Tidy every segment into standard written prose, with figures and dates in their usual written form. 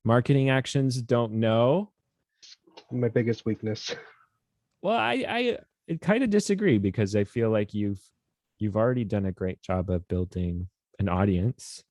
Marketing actions, don't know. My biggest weakness. Well, I kind of disagree because I feel like you've already done a great job of building an audience.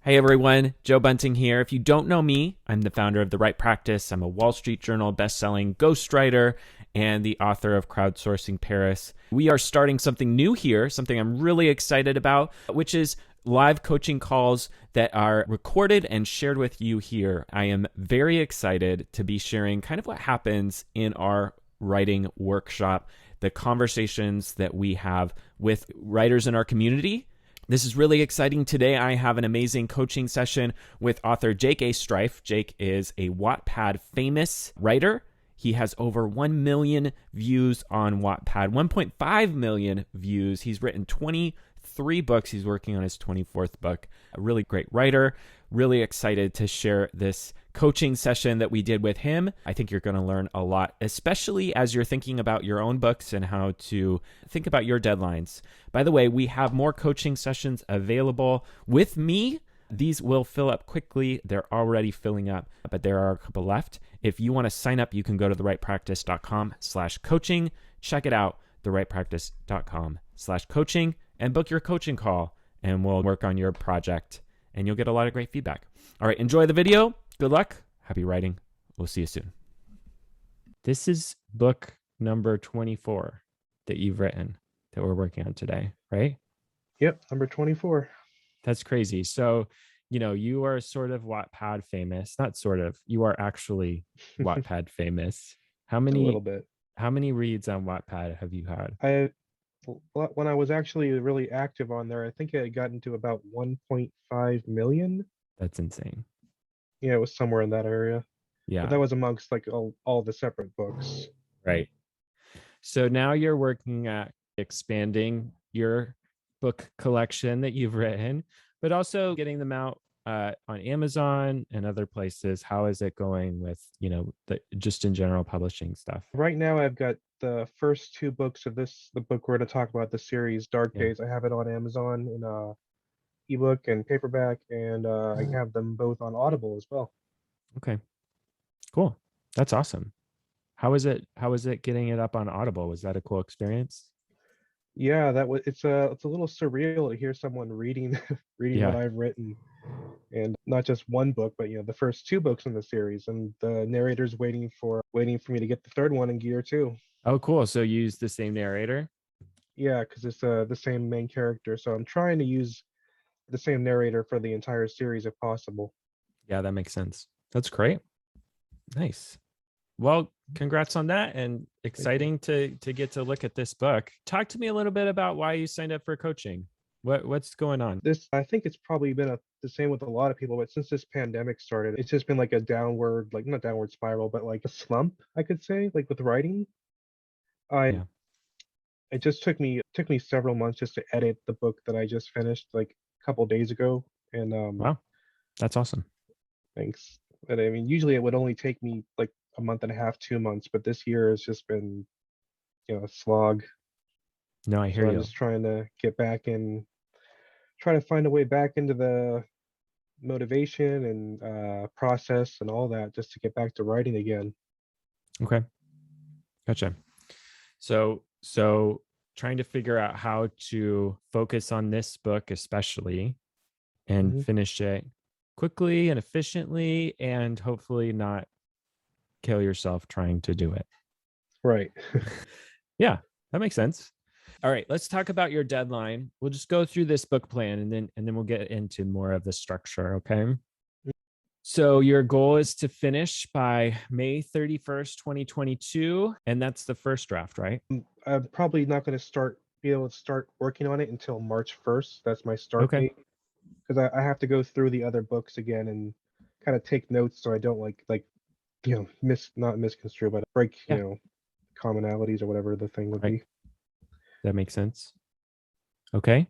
Hey everyone, Joe Bunting here. If you don't know me, I'm the founder of The Right Practice. I'm a Wall Street Journal best-selling ghostwriter and the author of Crowdsourcing Paris. We are starting something new here, something I'm really excited about, which is live coaching calls that are recorded and shared with you here. I am very excited to be sharing kind of what happens in our writing workshop, the conversations that we have with writers in our community. This is really exciting. Today, I have an amazing coaching session with author Jake A. Strife. Jake is a Wattpad famous writer. He has over 1 million views on Wattpad, 1.5 million views. He's written 23 books. He's working on his 24th book. A really great writer. Really excited to share this coaching session that we did with him. I think you're going to learn a lot, especially as you're thinking about your own books and how to think about your deadlines. By the way, we have more coaching sessions available with me. These will fill up quickly. They're already filling up, but there are a couple left. If you want to sign up, you can go to therightpractice.com/coaching. Check it out, therightpractice.com/coaching, and book your coaching call, and we'll work on your project, and you'll get a lot of great feedback. All right, enjoy the video. Good luck. Happy writing. We'll see you soon. This is book number 24 that you've written that we're working on today, right? Yep, number 24. That's crazy. So, you are sort of Wattpad famous. Not sort of. You are actually Wattpad famous. A little bit. How many reads on Wattpad have you had? When I was actually really active on there, I think I had gotten to about 1.5 million. That's insane. Yeah, it was somewhere in that area. Yeah. But that was amongst like all the separate books. Right. So now you're working at expanding your book collection that you've written, but also getting them out on Amazon and other places. How is it going with, just in general publishing stuff? Right now, I've got the first two books of the book we're going to talk about, the series Dark Days. I have it on Amazon in ebook and paperback, and I have them both on Audible as well. Okay, cool. That's awesome. How is it getting it up on Audible? Was that a cool experience? Yeah, it's a little surreal to hear someone reading what I've written, and not just one book, but the first two books in the series, and the narrator's waiting for me to get the third one in gear too. Oh, cool. So you use the same narrator? Yeah, because it's the same main character, so I'm trying to use the same narrator for the entire series if possible. Yeah, that makes sense. That's great. Nice. Well, congrats on that, and exciting to get to look at this book. Talk to me a little bit about why you signed up for coaching. What's going on? I think it's probably been the same with a lot of people, but since this pandemic started, it's just been like a downward, like not downward spiral, but like a slump, I could say, like with writing. It just took me several months just to edit the book that I just finished like a couple days ago, and wow, that's awesome. Thanks. But I mean, usually it would only take me like a month and a half, 2 months, but this year has just been, a slog. No, I hear you. I'm just trying to get back in, try to find a way back into the motivation and process and all that, just to get back to writing again. Okay, gotcha. So trying to figure out how to focus on this book especially, and finish it quickly and efficiently, and hopefully not kill yourself trying to do it. Right. Yeah, that makes sense. All right, let's talk about your deadline. We'll just go through this book plan, and then we'll get into more of the structure, okay? So your goal is to finish by May 31st, 2022, and that's the first draft, right? I'm probably not going to be able to start working on it until March 1st. That's my start date, because I have to go through the other books again and kind of take notes so I don't not misconstrue, but break commonalities or whatever the thing would be. That makes sense. Okay.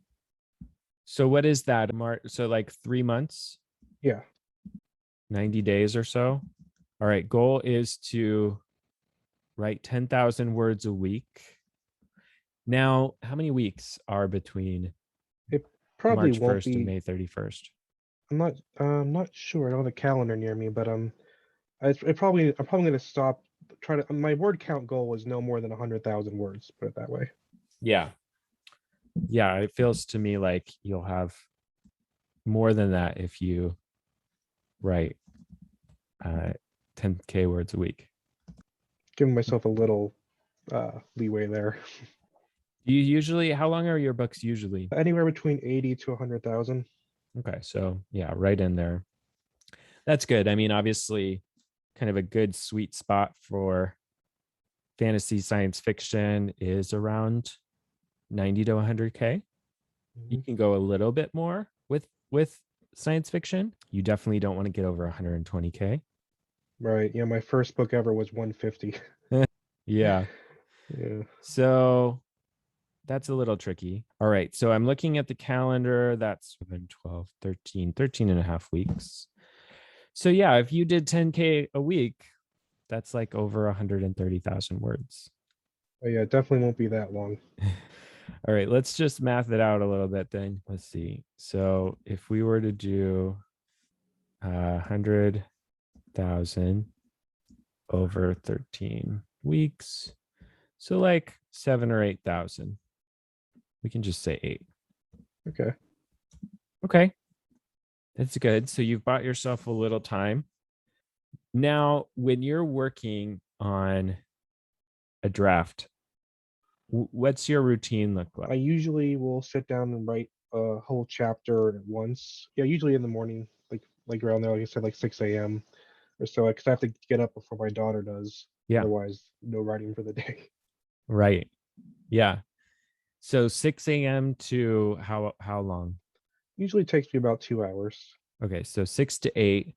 So what is that? So like 3 months? Yeah. 90 days or so. All right. Goal is to write 10,000 words a week. Now, how many weeks are between It probably March won't 1st and be. May 31st? I'm not sure. I don't have a calendar near me, but I'm probably gonna stop. Try to. My word count goal is no more than 100,000 words. Put it that way. Yeah. Yeah, it feels to me like you'll have more than that if you write 10K words a week. Giving myself a little leeway there. You usually, how long are your books usually? Anywhere between 80 to 100,000. Okay, so yeah, right in there. That's good. I mean, obviously, kind of a good sweet spot for fantasy science fiction is around 90 to 100K. You Mhm. can go a little bit more with science fiction. You definitely don't want to get over 120K. Right. Yeah, my first book ever was 150. Yeah. Yeah. So that's a little tricky. All right. So I'm looking at the calendar. That's 11, 12, 13, 13 and a half weeks. So yeah, if you did 10K a week, that's like over 130,000 words. Oh, yeah, it definitely won't be that long. All right, let's just math it out a little bit then. Let's see. So if we were to do 100,000 over 13 weeks, so like 7 or 8,000. We can just say 8. Okay. Okay, that's good. So you've bought yourself a little time. Now, when you're working on a draft, what's your routine look I like? usually will sit down and write a whole chapter at once. Yeah, usually in the morning, like around there, like I said, like 6 a.m. or so, because I have to get up before my daughter does. Yeah, Otherwise, no writing for the day. right. Yeah. So 6 a.m. to how long? Usually takes me about 2 hours. Okay, so 6 to 8,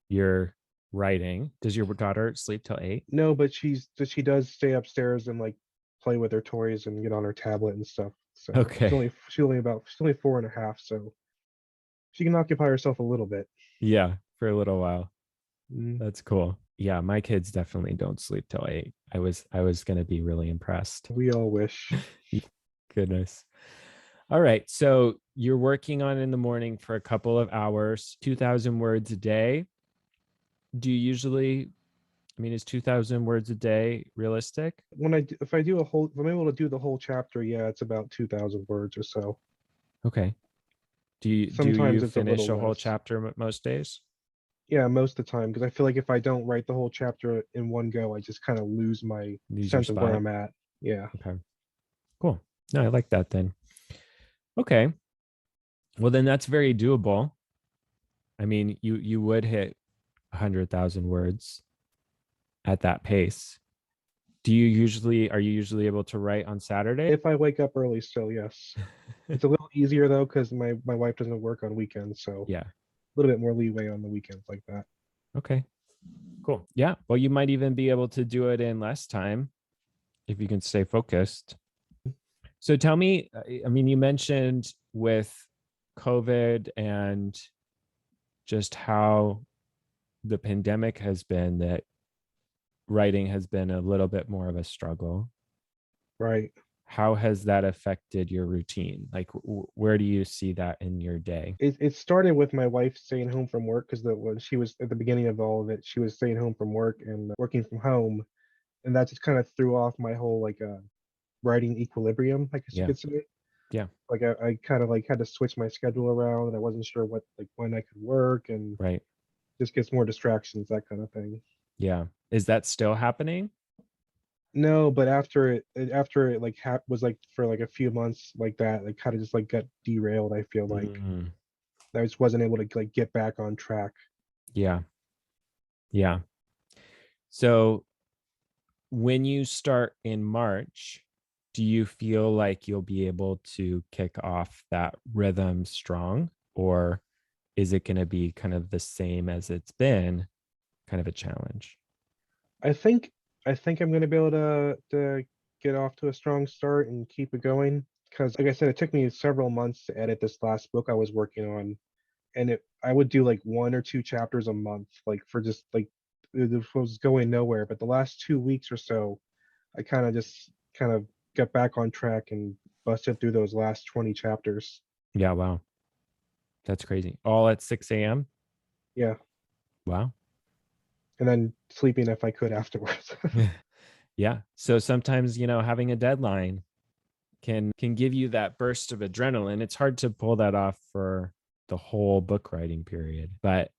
you're writing. Does your daughter sleep till 8? No, but she does stay upstairs and like play with her toys and get on her tablet and stuff. So Okay. she's only 4.5, so she can occupy herself a little bit. Yeah, for a little while. Mm, That's cool. Yeah, my kids definitely don't sleep till 8. I was gonna be really impressed. we all wish. Goodness. All right. So you're working on in the morning for a couple of hours, 2,000 words a day. Do you usually, I mean, is 2,000 words a day realistic? If if I'm able to do the whole chapter, yeah, it's about 2,000 words or so. Okay. Do you Sometimes it's a finish little a whole less. chapter most days? Yeah, most of the time, because I feel like if I don't write the whole chapter in one go, I just kind of lose my Use your sense of where spot. I'm at. Yeah. Okay. Cool. No, I like that then. Okay. Well, then that's very doable. I mean, you would hit 100,000 words at that pace. Are you usually able to write on Saturday? If I wake up early, still, yes. It's a little easier though, because my wife doesn't work on weekends, so Yeah. a little bit more leeway on the weekends like that. Okay. Cool. Yeah. Well, you might even be able to do it in less time if you can stay focused. So tell me, I mean, you mentioned with COVID and just how the pandemic has been that writing has been a little bit more of a struggle. Right. How has that affected your routine? Like, where do you see that in your day? It started with my wife staying home from work because when she was at the beginning of all of it, she was staying home from work and working from home, and that just kind of threw off my whole writing equilibrium, I guess you Yeah. could say. Yeah. Like I kind of like had to switch my schedule around, and I wasn't sure when I could work, and Right. just gets more distractions, that kind of thing. Yeah. Is that still happening? No, but after it like was like for like a few months like that, it kind of just like got derailed. I feel like Mm, I just wasn't able to like get back on track. yeah. Yeah. So when you start in March, do you feel like you'll be able to kick off that rhythm strong? Or is it going to be kind of the same as it's been, kind of a challenge? I think I think I'm gonna be able to get off to a strong start and keep it going. Because like I said, it took me several months to edit this last book I was working on, and it I would do like one or two chapters a month, like for just like it was going nowhere. But the last 2 weeks or so, I kind of get back on track and busted through those last 20 chapters. Yeah, wow. That's crazy. All at 6 a.m.? Yeah, Wow. and then sleeping if I could afterwards. Yeah. So sometimes, having a deadline can give you that burst of adrenaline. It's hard to pull that off for the whole book writing period, but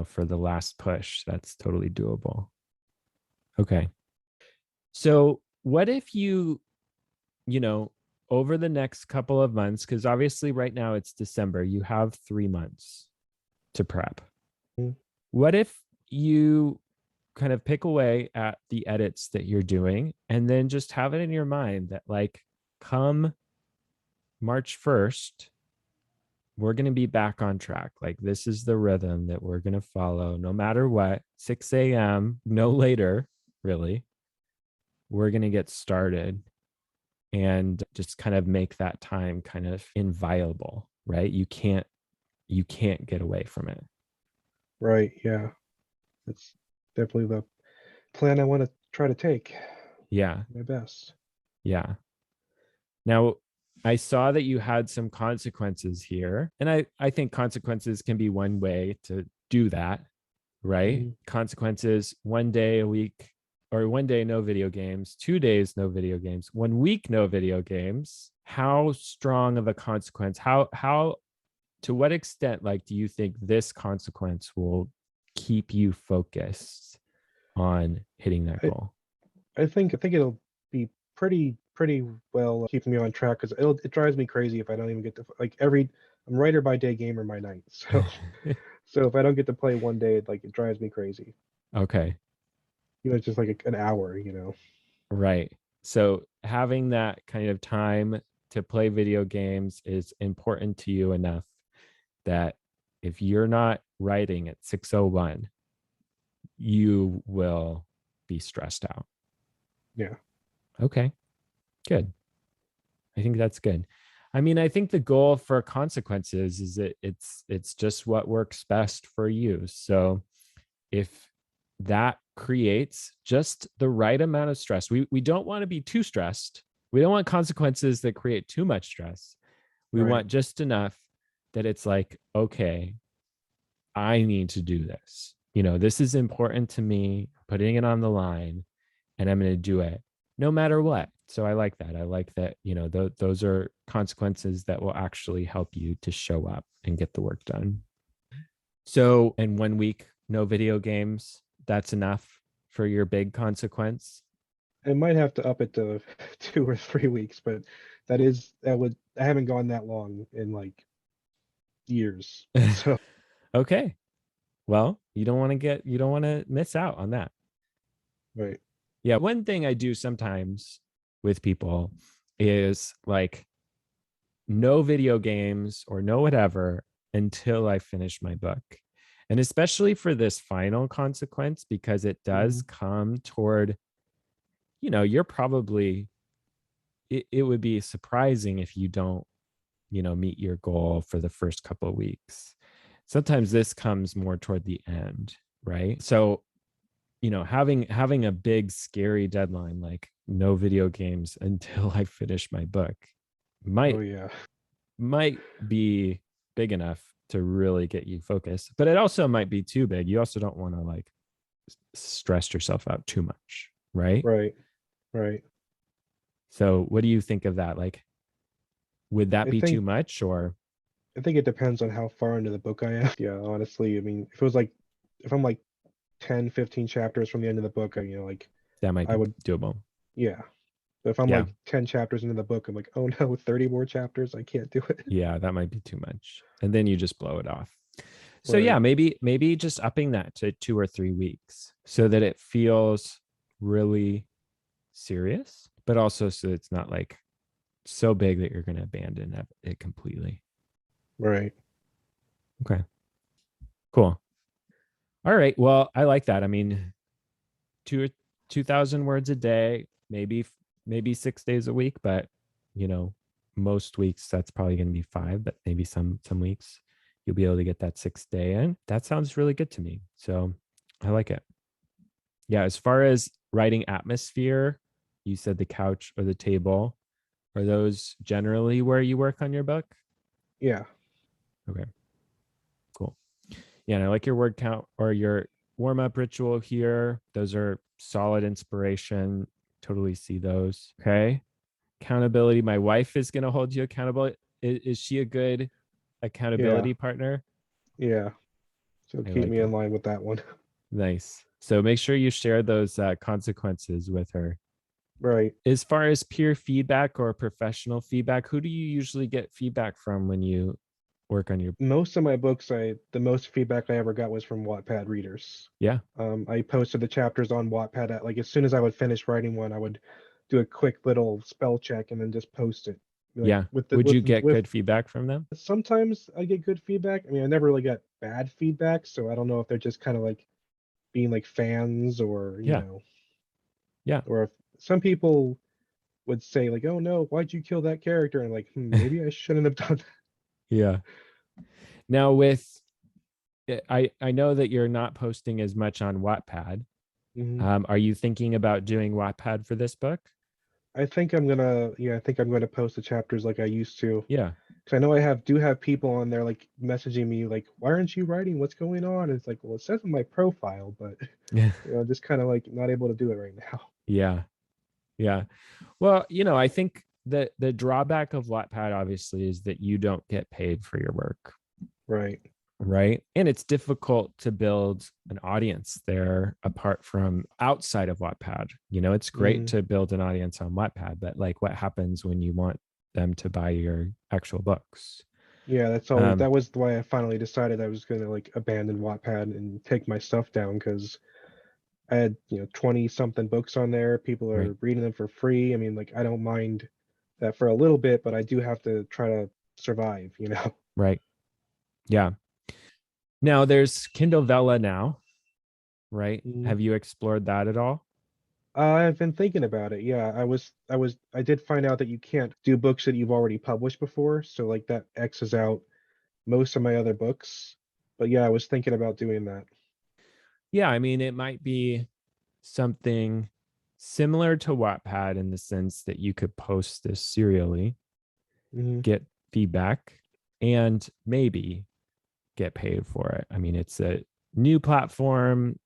for the last push, that's totally doable. Okay. So what if you know, over the next couple of months, because obviously right now it's December, you have 3 months to prep. Mhm. What if you kind of pick away at the edits that you're doing and then just have it in your mind that, like, come March 1st, we're going to be back on track. Like, this is the rhythm that we're going to follow no matter what. 6 a.m., no later, really. We're going to get started and just kind of make that time kind of inviolable, right? You can't get away from it. Right, yeah. That's definitely the plan I want to try to take. Yeah. My best. Yeah. Now, I saw that you had some consequences here, and I think consequences can be one way to do that, right? Mhm. Consequences: 1 day a week, or 1 day no video games, 2 days no video games, 1 week no video games. How strong of a consequence? How to what extent, like, do you think this consequence will keep you focused on hitting that I, goal? I think it'll be pretty well keeping me on track because it drives me crazy if I don't even get to like every I'm writer by day, gamer by night. So if I don't get to play one day, like it drives me crazy. Okay. It's just like an hour. Right. So having that kind of time to play video games is important to you enough that if you're not writing at 6:01, you will be stressed out. Yeah. Okay, good. I think that's good. I mean, I think the goal for consequences is that it's just what works best for you. So if that creates just the right amount of stress, we don't want to be too stressed. We don't want consequences that create too much stress. We Right. want just enough that it's like, okay, I need to do this. This is important to me, putting it on the line, and I'm going to do it no matter what. So I like that. I like that, those are consequences that will actually help you to show up and get the work done. So in 1 week, no video games, that's enough for your big consequence. I might have to up it to 2 or 3 weeks, but I haven't gone that long in like years. So Okay. Well, you don't want to miss out on that. right. Yeah. One thing I do sometimes with people is like no video games or no whatever until I finish my book. And especially for this final consequence, because it does Mhm. come toward, you're probably, it would be surprising if you don't, meet your goal for the first couple of weeks. Sometimes this comes more toward the end, right? So, having a big scary deadline like no video games until I finish my book Oh might yeah. might be big enough to really get you focused, but it also might be too big. You also don't want to like stress yourself out too much, right? Right. Right. So what do you think of that? Like, would that I be too think much, or I think it depends on how far into the book I am. Yeah, honestly, I mean, if I'm like 10, 15 chapters from the end of the book, like that might I be would doable? yeah. But if I'm Yeah. like 10 chapters into the book, I'm like, oh no, 30 more chapters, I can't do it. Yeah, that might be too much. And then you just blow it off. So Right. yeah, maybe just upping that to 2 or 3 weeks so that it feels really serious, but also so it's not like so big that you're going to abandon it completely. Right. Okay, cool. All right. Well, I like that. I mean, 2,000 words a day, maybe 6 days a week, but you know, most weeks that's probably going to be five, but maybe some weeks you'll be able to get that 6 day in. That sounds really good to me. So I like it. Yeah. As far as writing atmosphere, you said the couch or the table. Are those generally where you work on your book? Yeah. Okay, cool. Yeah, and I like your word count or your warm up ritual here. Those are solid inspiration. Totally see those. Okay. Accountability. My wife is going to hold you accountable. Is she a good Yeah. accountability partner? Yeah. So I keep like me in it. line with that one. Nice. So make sure you share those consequences with her. Right. As far as peer feedback or professional feedback, who do you usually get feedback from when you work on your? Most of my books, the most feedback I ever got was from Wattpad readers. Yeah. I posted the chapters on Wattpad at, like, as soon as I would finish writing one, I would do a quick little spell check and then just post it. Like Yeah. Would you get with good feedback from them? sometimes I get good feedback. I mean, I never really got bad feedback, so I don't know if they're just kind of like being like fans, or Yeah. Yeah. or if some people would say like, "Oh no, why'd you kill that character?" And I'm like, maybe I shouldn't have done that. Yeah. Now with I know that you're not posting as much on Wattpad. Mhm. Are you thinking about doing Wattpad for this book? I think I'm gonna post the chapters like I used to. Yeah. 'Cause I know do have people on there like messaging me like, "Why aren't you writing? What's going on?" And it's like, well, it says in my profile, but Yeah. just kind of like not able to do it right now. Yeah. Yeah. Well, I think that the drawback of Wattpad obviously is that you don't get paid for your work, Right. right? And it's difficult to build an audience there apart from outside of Wattpad. It's great Mm. to build an audience on Wattpad, but like what happens when you want them to buy your actual books? Yeah, Um, that was why I finally decided I was gonna like abandon Wattpad and take my stuff down, because I had 20 something books on there. People right, are reading them for free. I mean, like, I don't mind that for a little bit, but I do have to try to survive. right. Yeah. Now there's Kindle Vella now, right? Mm. Have you explored that at all? I've been thinking about it. Yeah, I did find out that you can't do books that you've already published before, so like that X's out most of my other books. But yeah, I was thinking about doing that. Yeah, I mean, it might be something similar to Wattpad in the sense that you could post this serially, Hmm. get feedback, and maybe get paid for it. I mean, it's a new platform.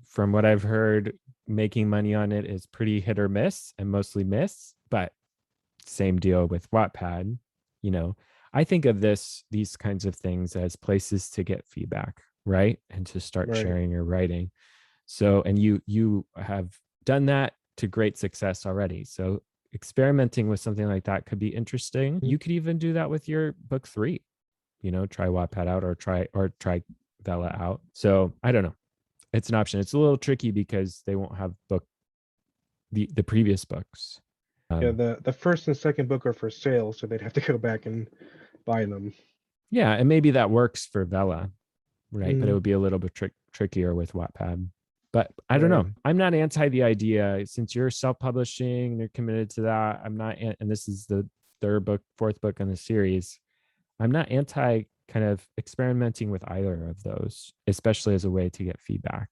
From what I've heard, making money on it is pretty hit or miss and mostly miss, but same deal with Wattpad. You know, I think of these kinds of things as places to get feedback, right? And to start Right. sharing your writing. So, and you have done that to great success already. So, experimenting with something like that could be interesting. Mhm. You could even do that with your book 3. Try Wattpad out or try Vela out. So, I don't know. It's an option. It's a little tricky because they won't have the previous books. Yeah, Um, the first and second book are for sale, so they'd have to go back and buy them. yeah, and maybe that works for Vela, right? But it Mm. would be a little bit trickier with Wattpad. But I don't Right. know. I'm not anti the idea since you're self-publishing and you're committed to that. I'm not, and this is the fourth book in the series. I'm not anti kind of experimenting with either of those, especially as a way to get feedback.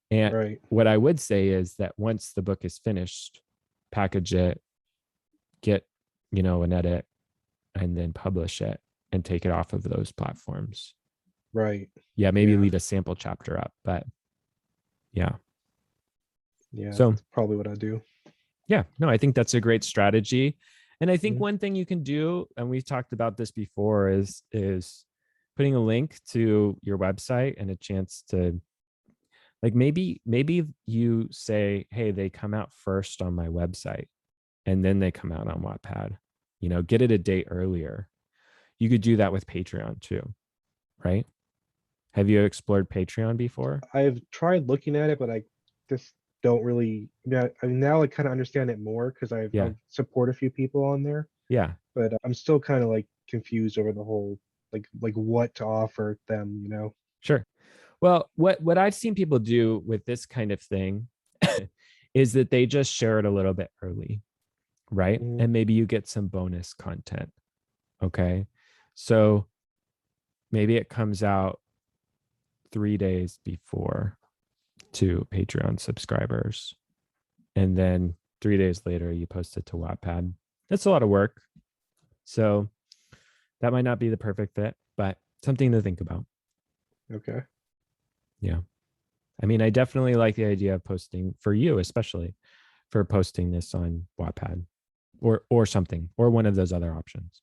And Right. what I would say is that once the book is finished, package it, get, an edit, and then publish it and take it off of those platforms. Right. Yeah, maybe Yeah. leave a sample chapter up, but yeah. Yeah, So that's probably what I do. yeah, no, I think that's a great strategy. And I think Mhm. one thing you can do, and we've talked about this before, is putting a link to your website and a chance to, like, maybe you say, hey, they come out first on my website and then they come out on Wattpad. Get it a date earlier. You could do that with Patreon too, right? Have you explored Patreon before? I've tried looking at it, but I just don't really. Yeah, I mean, now I kind of understand it more because Yeah. I've support a few people on there, Yeah. but I'm still kind of like confused over the whole like what to offer them. Sure. Well, what I've seen people do with this kind of thing is that they just share it a little bit early, right? Hmm. And maybe you get some bonus content. Okay. So maybe it comes out 3 days before to Patreon subscribers. And then 3 days later you post it to Wattpad. That's a lot of work. So that might not be the perfect fit, but something to think about. Okay. Yeah. I mean, I definitely like the idea of posting for you, especially for posting this on Wattpad or something, or one of those other options.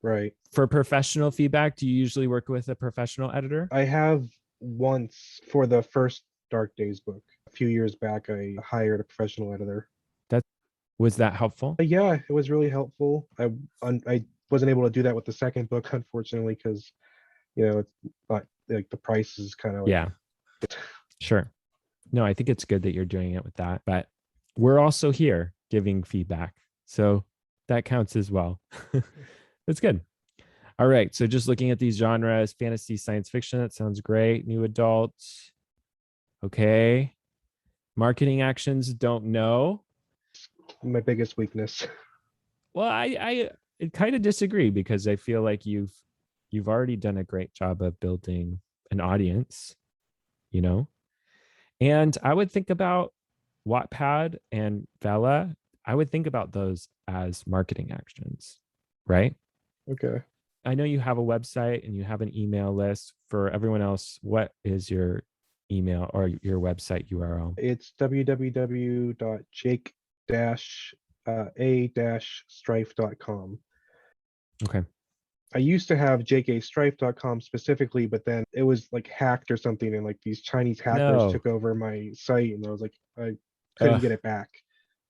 Right. For professional feedback, do you usually work with a professional editor? I have once for the first Dark Days book. A few years back, I hired a professional editor. That was that helpful? Yeah, it was really helpful. I wasn't able to do that with the second book, unfortunately, because it's not like the price is kind of like Yeah, sure. No, I think it's good that you're doing it with that, but we're also here giving feedback. So that counts as well. That's good. All right. So just looking at these genres, fantasy, science fiction, that sounds great. New adults. Okay. Marketing actions, don't know. my biggest weakness. Well, I kind of disagree because I feel like you've already done a great job of building an audience, you know? And I would think about Wattpad and Vela. I would think about those as marketing actions, right? Okay. I know you have a website and you have an email list. For everyone else, what is your email or your website URL? It's www.jake-a-strife.com. Okay. I used to have jkstrife.com specifically, but then it was like hacked or something, and like these Chinese hackers No. took over my site, and I was like, I couldn't Ugh, get it back.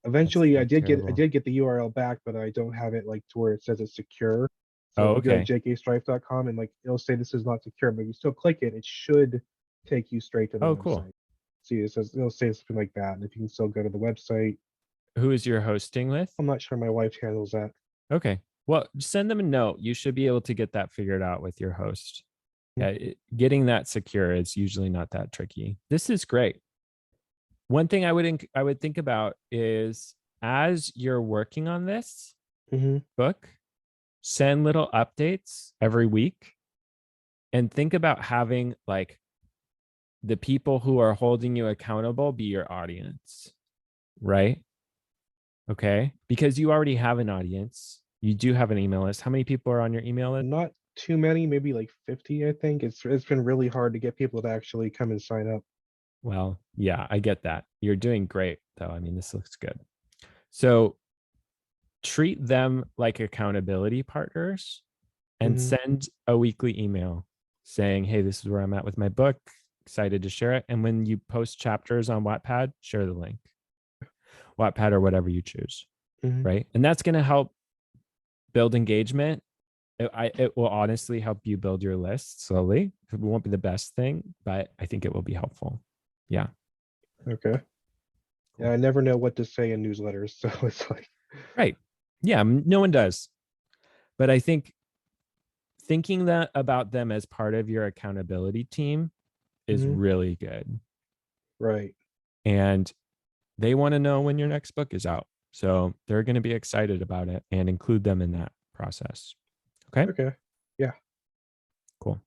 that's Eventually, I terrible. did get the URL back, but I don't have it like to where it says it's secure. So Oh, if you go to okay. jkstrife.com and like it'll say this is not secure, but if you still click it, it should take you straight to the Oh, cool. website. See, it'll say something like that, and if you can still go to the website, Who is your hosting with? I'm not sure my wife handles that. Okay. Well, send them a note. You should be able to get that figured out with your host. Yeah, getting that secure is usually not that tricky. This is great. One thing I would think about is as you're working on this Mm-hmm. book, send little updates every week and think about having like the people who are holding you accountable be your audience, right? Okay. Because you already have an audience. You do have an email list. How many people are on your email list? Not too many, maybe like 50, I think. It's been really hard to get people to actually come and sign up. Well, yeah, I get that. You're doing great, though. I mean, this looks good. So treat them like accountability partners and Mm-hmm. send a weekly email saying, hey, this is where I'm at with my book. Excited to share it. And when you post chapters on Wattpad, share the link, Wattpad or whatever you choose. Mm-hmm. Right. And that's going to help build engagement. It will honestly help you build your list slowly. It won't be the best thing, but I think it will be helpful. Yeah. Okay. Cool. Yeah, I never know what to say in newsletters, so it's like, Right. Yeah. No one does. But I think thinking that about them as part of your accountability team is mm-hmm. really good. Right. And they want to know when your next book is out. So they're going to be excited about it and include them in that process. Okay. Okay. Yeah. Cool.